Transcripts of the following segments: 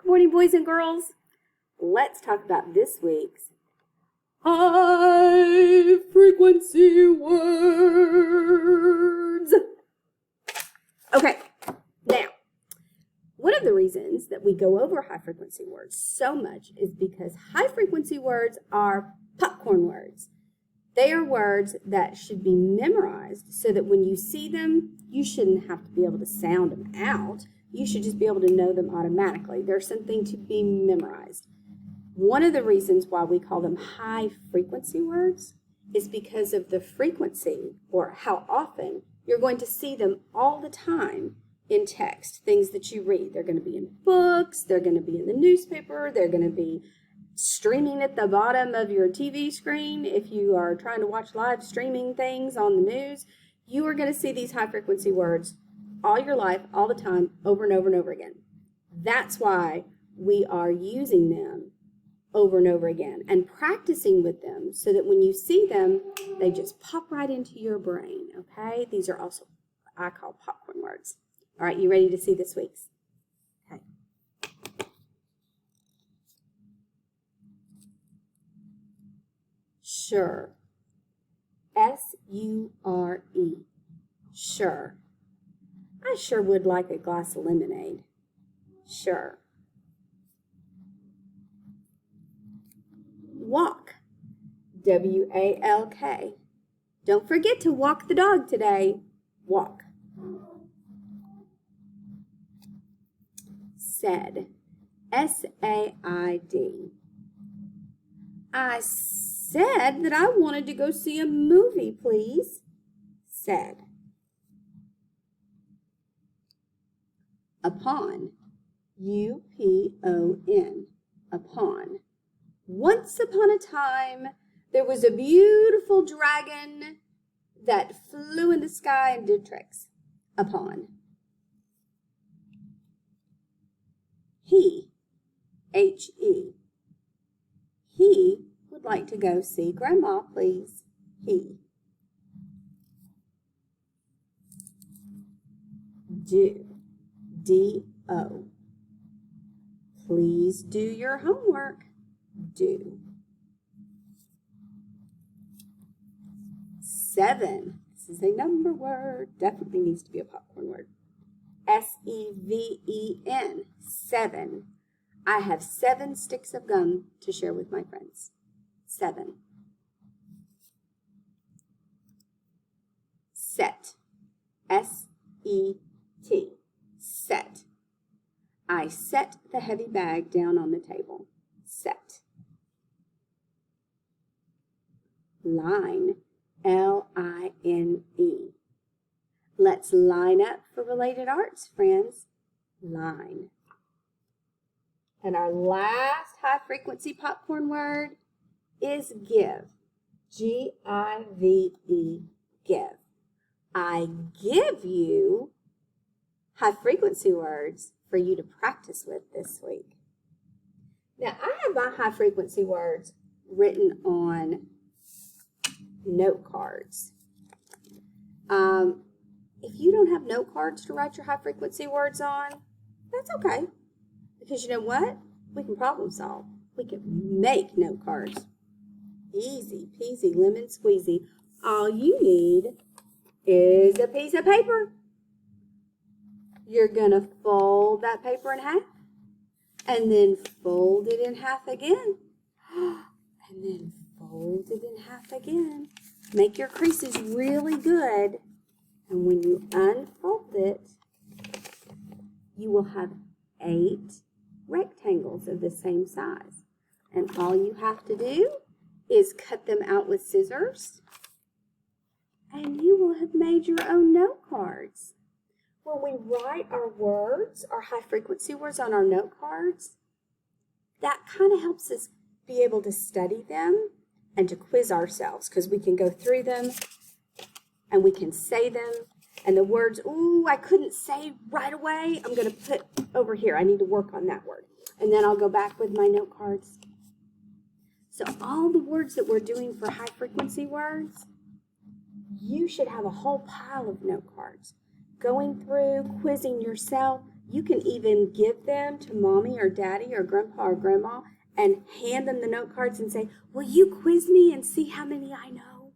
Good morning, boys and girls. Let's talk about this week's high frequency words. Okay, now, one of the reasons that we go over high frequency words so much is because high frequency words are popcorn words. They are words that should be memorized so that when you see them, you shouldn't have to be able to sound them out. You should just be able to know them automatically. They're something to be memorized. One of the reasons why we call them high frequency words is because of the frequency, or how often you're going to see them all the time in text, things that you read. They're going to be in books, they're going to be in the newspaper, they're going to be streaming at the bottom of your TV screen. If you are trying to watch live streaming things on the news, you are going to see these high frequency words all your life, all the time, over and over and over again. That's why we are using them over and over again and practicing with them so that when you see them, they just pop right into your brain, okay? These are also what I call popcorn words. All right, you ready to see this week's? Okay. Sure. S-U-R-E. Sure. I sure would like a glass of lemonade. Sure. Walk. W-A-L-K. Don't forget to walk the dog today. Walk. Said. S-A-I-D. I said that I wanted to go see a movie, please. Said. Upon. U-P-O-N. Upon. Once upon a time, there was a beautiful dragon that flew in the sky and did tricks. Upon. He. H-E. He would like to go see Grandma, please. He. Do. D-O. Please do your homework. Do. 7. This is a number word. Definitely needs to be a popcorn word. S-E-V-E-N. 7. I have 7 sticks of gum to share with my friends. 7. Set. S-E-T. Set. I set the heavy bag down on the table. Set. Line. L-I-N-E. Let's line up for related arts, friends. Line. And our last high frequency popcorn word is give. G-I-V-E. Give. I give you high frequency words for you to practice with this week. Now, I have my high frequency words written on note cards. If you don't have note cards to write your high frequency words on, that's okay. Because you know what? We can problem solve. We can make note cards. Easy peasy lemon squeezy. All you need is a piece of paper. You're going to fold that paper in half and then fold it in half again and then fold it in half again. Make your creases really good, and when you unfold it, you will have 8 rectangles of the same size. And all you have to do is cut them out with scissors, and you will have made your own note cards. When we write our words, our high frequency words on our note cards, that kind of helps us be able to study them and to quiz ourselves, because we can go through them and we can say them. And the words, ooh, I couldn't say right away, I'm going to put over here. I need to work on that word. And then I'll go back with my note cards. So all the words that we're doing for high frequency words, you should have a whole pile of note cards. Going through, quizzing yourself, You can even give them to mommy or daddy or grandpa or grandma and hand them the note cards and say, will you quiz me and see how many I know?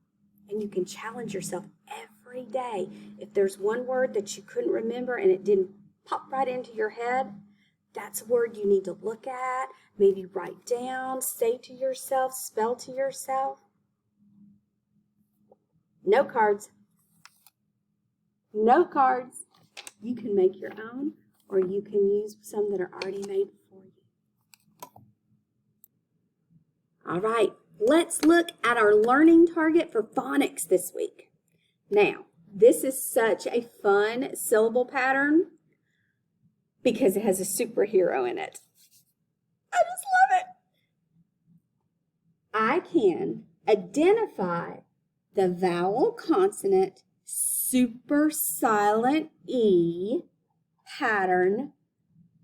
And you can challenge yourself every day. If there's one word that you couldn't remember and it didn't pop right into your head, that's a word you need to look at, maybe write down, say to yourself, spell to yourself. Note cards. Note cards. You can make your own, or you can use some that are already made for you. All right, let's look at our learning target for phonics this week. Now, this is such a fun syllable pattern because it has a superhero in it. I just love it. I can identify the vowel consonant super silent E pattern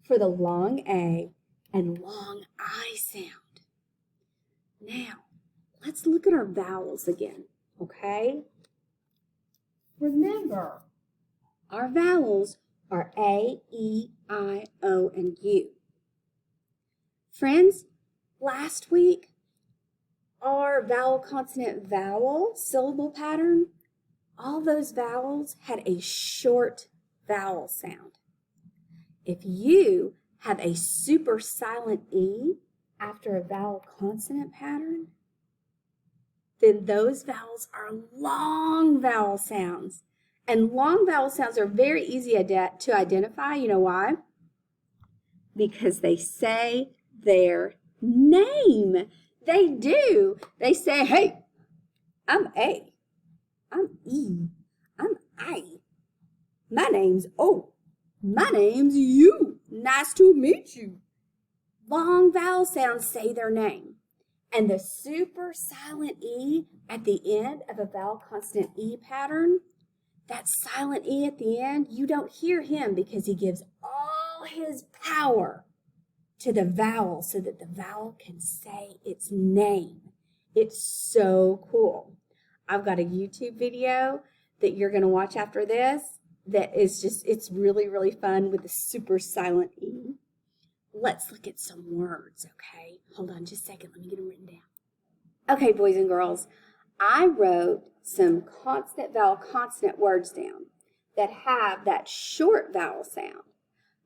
for the long A and long I sound. Now, let's look at our vowels again, okay? Remember, our vowels are A, E, I, O, and U. Friends, last week, our vowel consonant vowel syllable pattern, all those vowels had a short vowel sound. If you have a super silent E after a vowel consonant pattern, then those vowels are long vowel sounds. And long vowel sounds are very easy to identify. You know why? Because they say their name. They do. They say, hey, I'm A. I'm E. I'm I. My name's O. My name's U. Nice to meet you. Long vowel sounds say their name. And the super silent E at the end of a vowel consonant E pattern, that silent E at the end, you don't hear him because he gives all his power to the vowel so that the vowel can say its name. It's so cool. I've got a YouTube video that you're going to watch after this that is just, it's really, really fun with the super silent E. Let's look at some words, okay? Hold on just a second. Let me get them written down. Okay, boys and girls, I wrote some consonant vowel consonant words down that have that short vowel sound.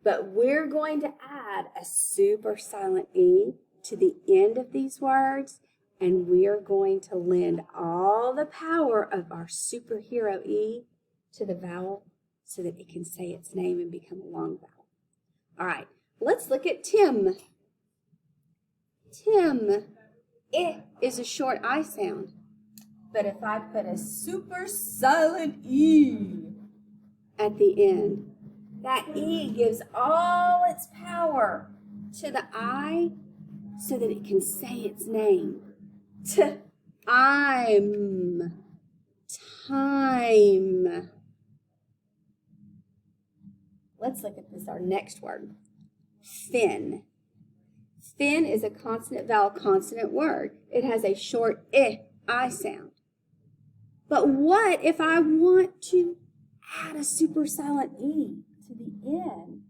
But we're going to add a super silent E to the end of these words, and we are going to lend all the power of our superhero E to the vowel so that it can say its name and become a long vowel. All right, let's look at Tim. Tim. I is a short I sound. But if I put a super silent E at the end, that E gives all its power to the I so that it can say its name. I'm, time. Let's look at this, our next word. Fin. Fin is a consonant vowel consonant word. It has a short I sound. But what if I want to add a super silent E to the end?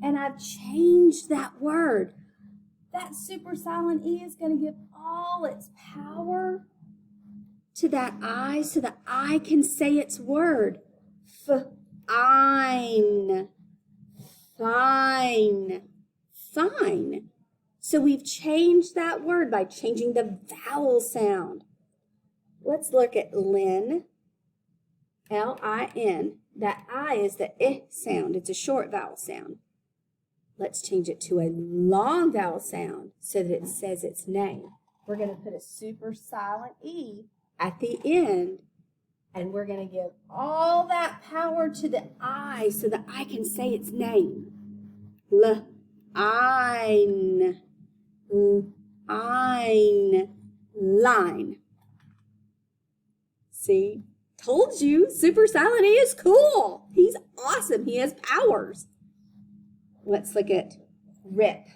And I've changed that word. That super silent E is going to give all its power to that I so that I can say its word. Fine. Fine. Fine. So we've changed that word by changing the vowel sound. Let's look at Lin. L-I-N. That I is the I sound. It's a short vowel sound. Let's change it to a long vowel sound so that it says its name. We're going to put a super silent E at the end, and we're going to give all that power to the I so that I can say its name. Ein. Ein. Line. See? Told you, super silent E is cool. He's awesome. He has powers. Let's look at rip.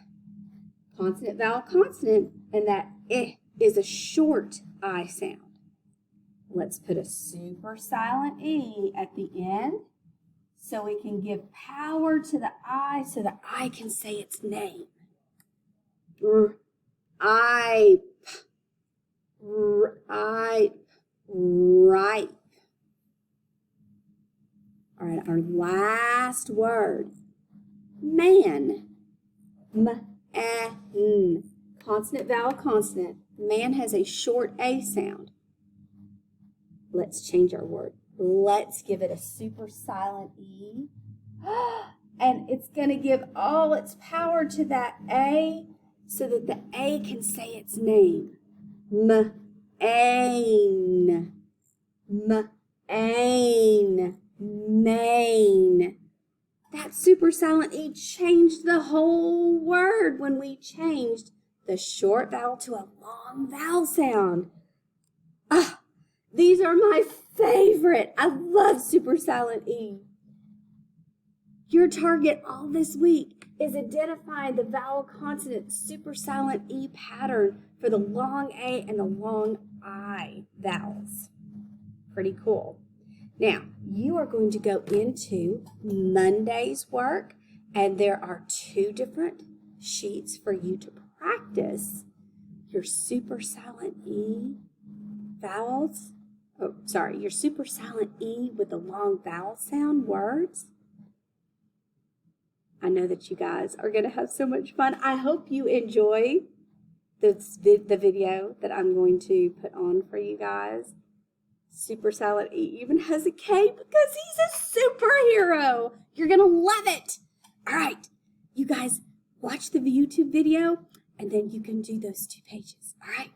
Consonant, vowel, consonant, and that I is a short I sound. Let's put a super silent E at the end So we can give power to the I so the I can say its name. I, ripe. All right, our last word, man. M-A-N. Consonant, vowel, consonant. Man has a short A sound. Let's change our word. Let's give it a super silent E. And it's going to give all its power to that A so that the A can say its name. M-A-N. M-A-N. Main. That super silent E changed the whole word when we changed the short vowel to a long vowel sound. These are my favorite. I love super silent E. Your target all this week is identifying the vowel consonant super silent E pattern for the long A and the long I vowels. Pretty cool. Now, you are going to go into Monday's work, and there are 2 different sheets for you to practice your super silent E vowels. Your super silent E with the long vowel sound words. I know that you guys are going to have so much fun. I hope you enjoy the video that I'm going to put on for you guys. Super silent E even has a K because he's a superhero. You're going to love it. All right, you guys watch the YouTube video and then you can do those 2 pages. All right.